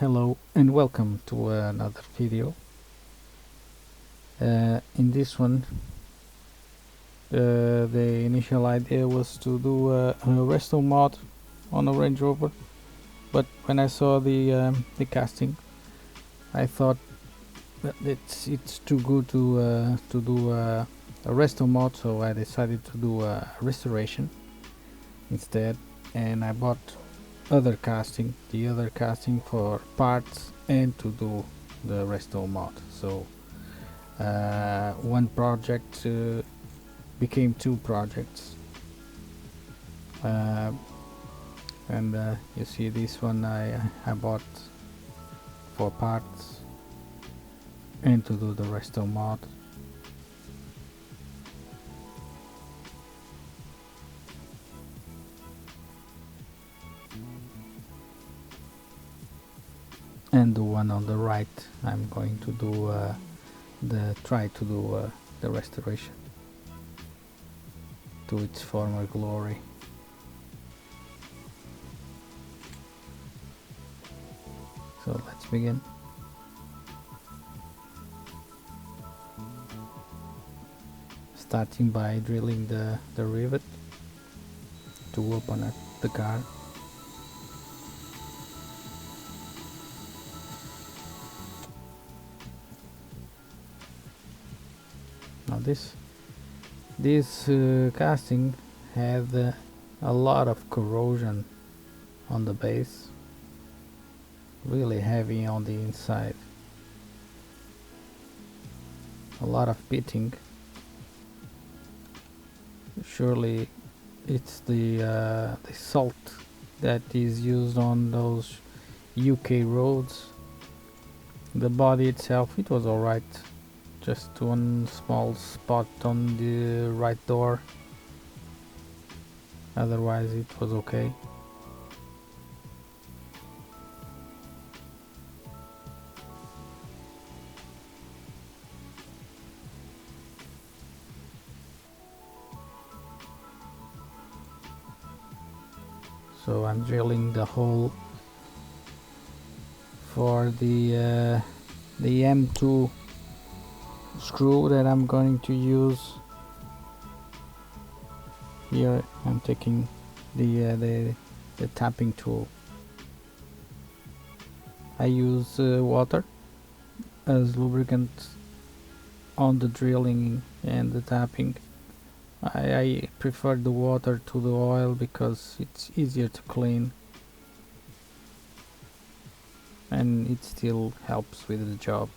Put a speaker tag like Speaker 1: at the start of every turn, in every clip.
Speaker 1: Hello and welcome to another video. In this one, the initial idea was to do a resto mod on a Range Rover, but when I saw the casting, I thought that it's too good to do a resto mod, so I decided to do a restoration instead, and I bought the other casting for parts and to do the resto mod. So one project became two projects, and you see this one I bought for parts and to do the resto mod. And the one on the right, I'm going to do try to do the restoration to its former glory. So let's begin. Starting by drilling the rivet to open the car. Now this casting had a lot of corrosion on the base, really heavy on the inside, a lot of pitting. Surely it's the salt that is used on those UK roads. The body itself, it was alright, just one small spot on the right door, otherwise it was okay. So I'm drilling the hole for the M2 screw that I'm going to use. Here I'm taking the tapping tool. I use water as lubricant on the drilling and the tapping. I prefer the water to the oil because it's easier to clean and it still helps with the job.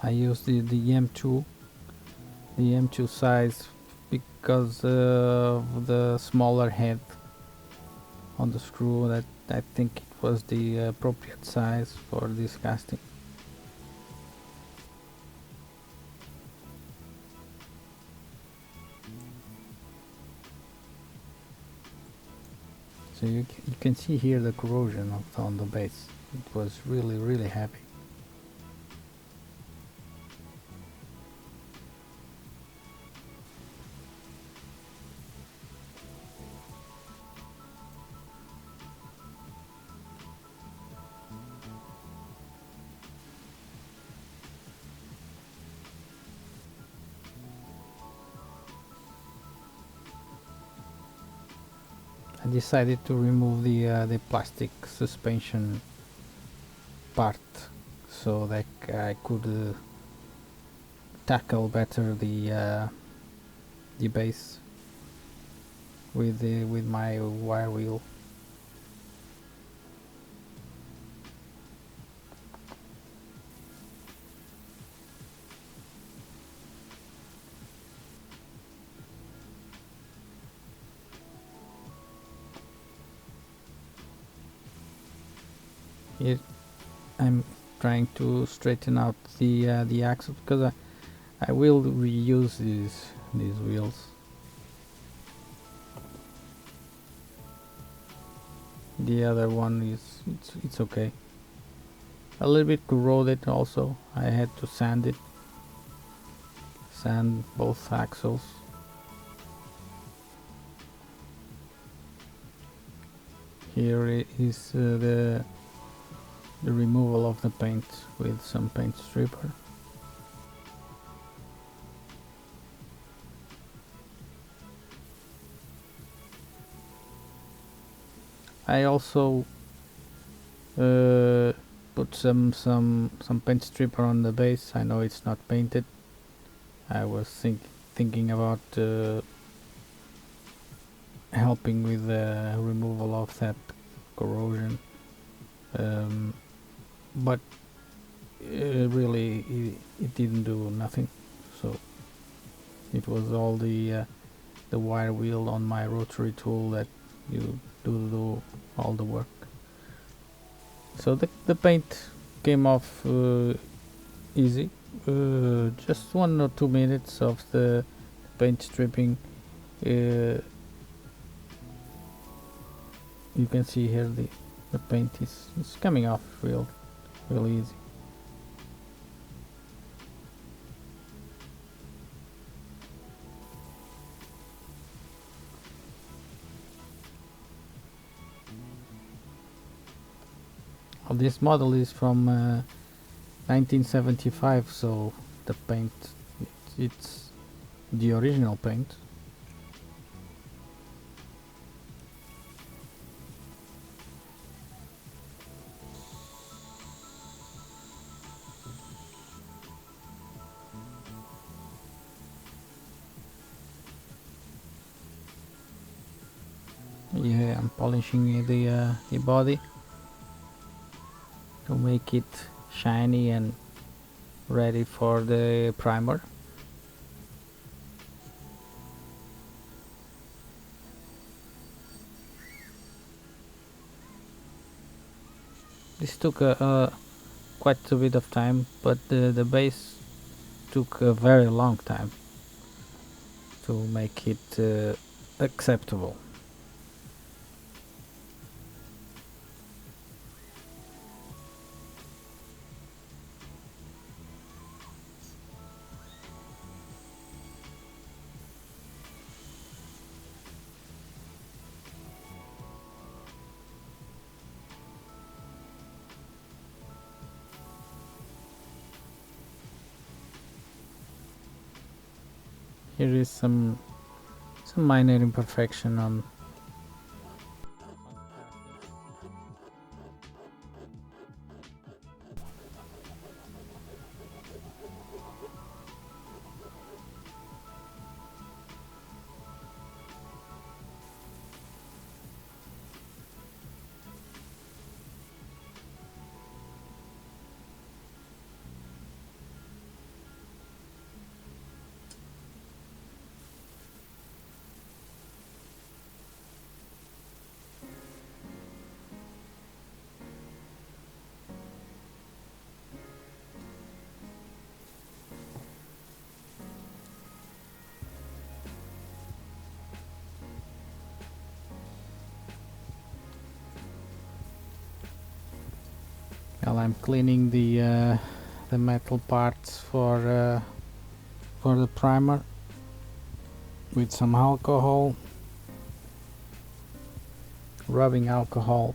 Speaker 1: I use the M2 size because of the smaller head on the screw. That I think it was the appropriate size for this casting. So you can see here the corrosion on the base. It was really heavy. I decided to remove the plastic suspension part so that I could tackle better the base with my wire wheel. Here I'm trying to straighten out the axle because I will reuse these wheels. The other one is it's okay. A little bit corroded also. I had to sand it. Sand both axles. Here is the removal of the paint with some paint stripper. I also put some paint stripper on the base. I know it's not painted. I was thinking about helping with the removal of that corrosion, but really it didn't do nothing. So it was all the wire wheel on my rotary tool that you do all the work. So the paint came off easy. Just 1 or 2 minutes of the paint stripping. You can see here the paint is coming off real easy. Well, this model is from 1975, so the paint it's the original paint. Yeah, I'm polishing the body to make it shiny and ready for the primer. This took quite a bit of time, but the base took a very long time to make it acceptable. Here is some minor imperfection on while I'm cleaning the metal parts for the primer with some alcohol, rubbing alcohol.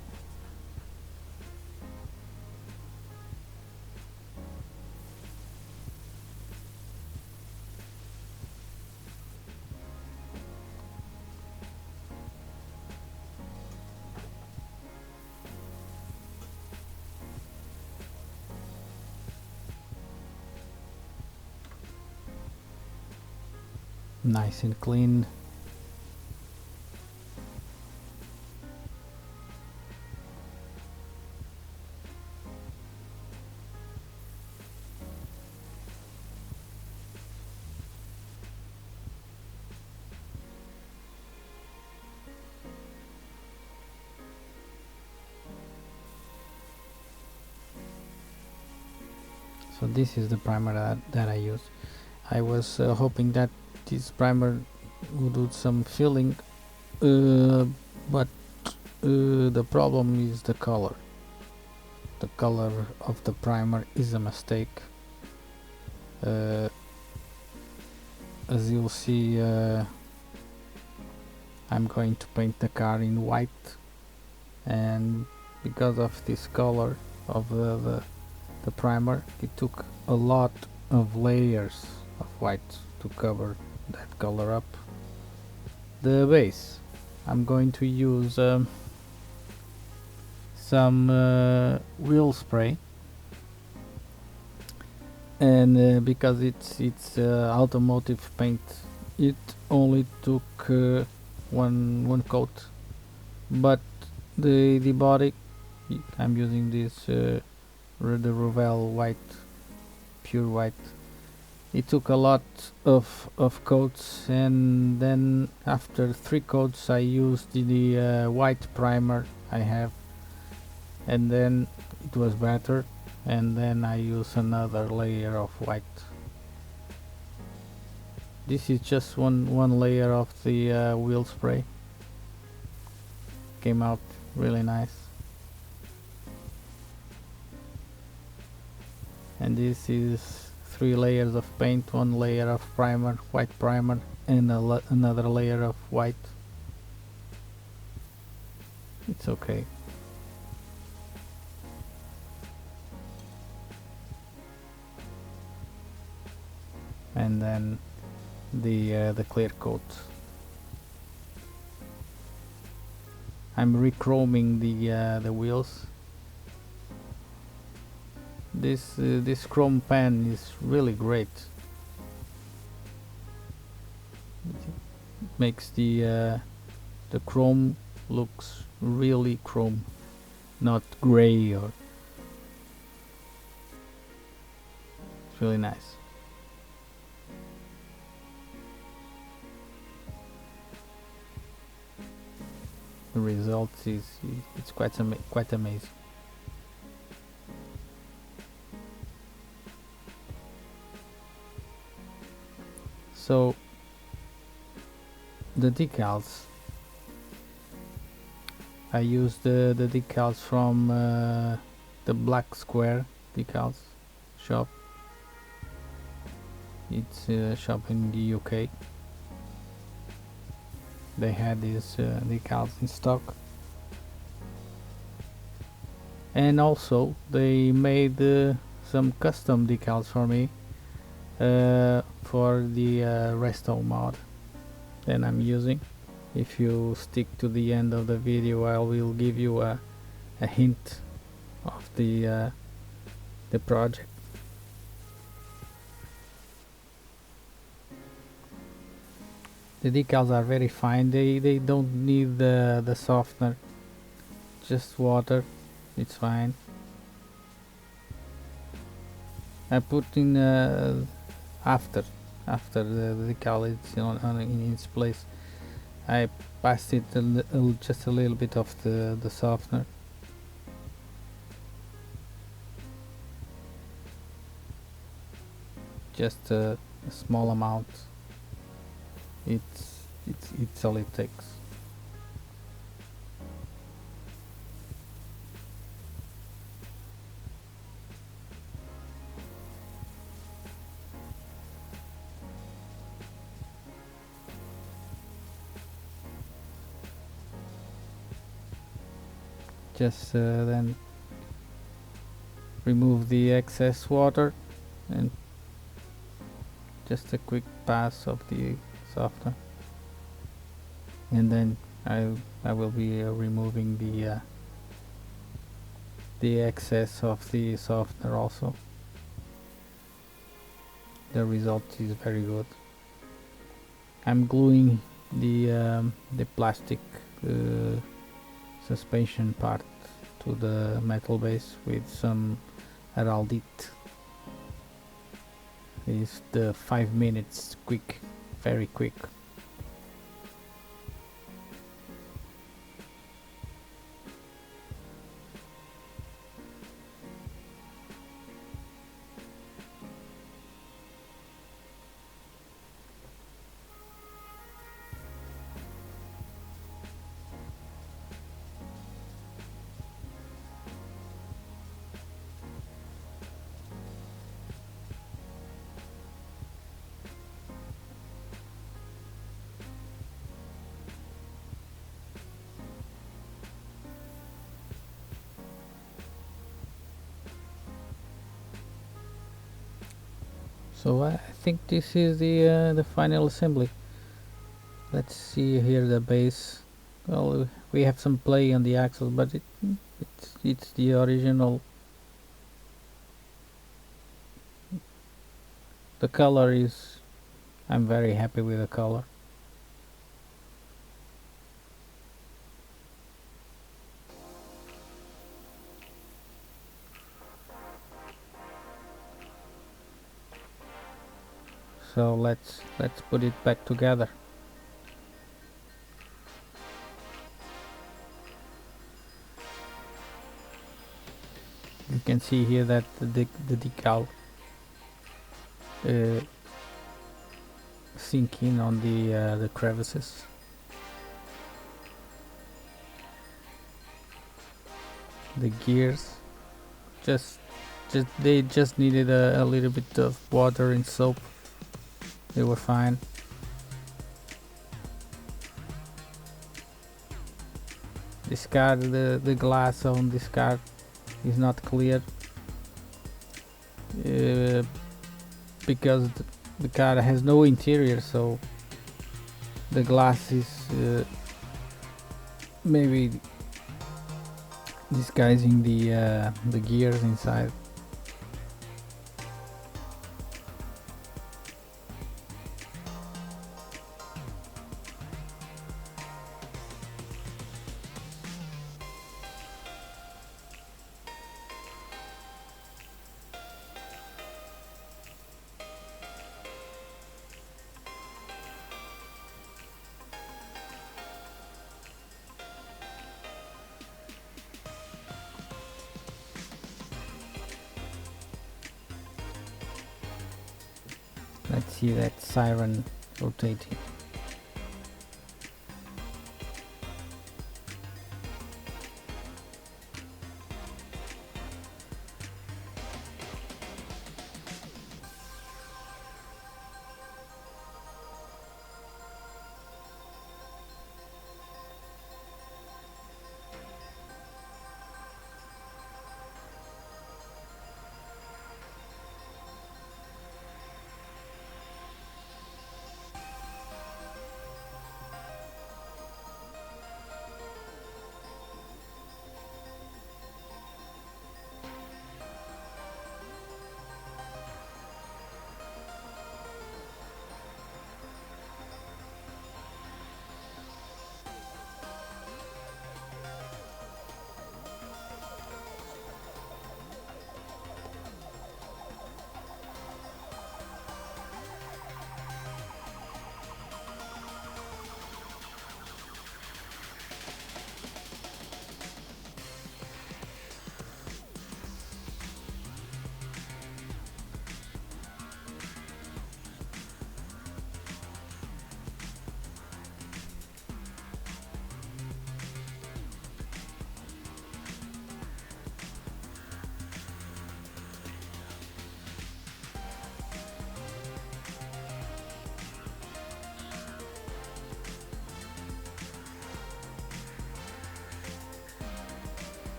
Speaker 1: Nice and clean. So this is the primer that I use. I was hoping that this primer would do some filling, but the problem is the color. The color of the primer is a mistake. As you'll see, I'm going to paint the car in white, and because of this color of the primer, it took a lot of layers of white to cover that color up. The base, I'm going to use some wheel spray, and because it's automotive paint, it only took one coat, but the body, I'm using this the Rover white, pure white. It took a lot of coats, and then after 3 coats I used the white primer I have, and then it was better, and then I use another layer of white. This is just one layer of the wheel spray. Came out really nice. And this is 3 layers of paint, 1 layer of primer, white primer, and another layer of white. It's okay. And then the clear coat. I'm rechroming the wheels. This chrome pen is really great. It makes the chrome looks really chrome, not gray, or it's really nice. The result is it's quite amazing. So the decals, I use the decals from the Black Square Decals shop. It's a shop in the UK. They had these decals in stock, and also they made some custom decals for me for the resto mod that I'm using. If you stick to the end of the video, I will give you a hint of the project. The decals are very fine. They don't need the softener, just water. It's fine. I put in after the decal is in its place, I passed it just a little bit of the softener. Just a small amount. It's all it takes. Just then remove the excess water and just a quick pass of the softener, and then I will be removing the excess of the softener also. The result is very good. I'm gluing the plastic suspension part to the metal base with some heraldite. It's the 5 minutes quick, very quick. So I think this is the final assembly. Let's see here the base. Well, we have some play on the axle, but it's the original. The color is, I'm very happy with the color. So let's put it back together. You can see here that the decal sink in on the crevices. The gears just they just needed a little bit of water and soap. They were fine. This car, the glass on this car is not clear because the car has no interior, so the glass is maybe disguising the gears inside. Let's see that siren rotating.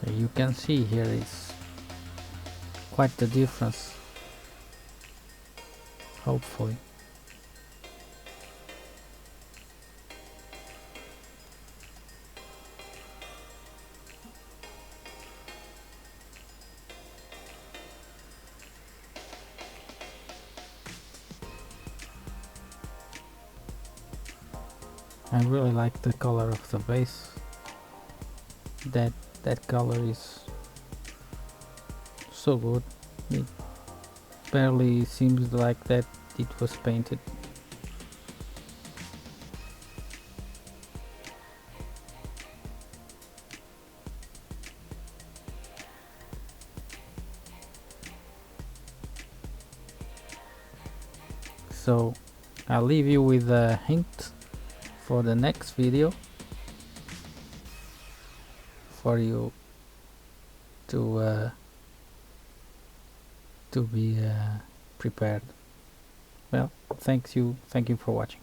Speaker 1: You can see here is quite the difference, hopefully. I really like the color of the base. That color is so good. It barely seems like that it was painted. So I'll leave you with a hint for the next video for you to be prepared. Well, thank you for watching.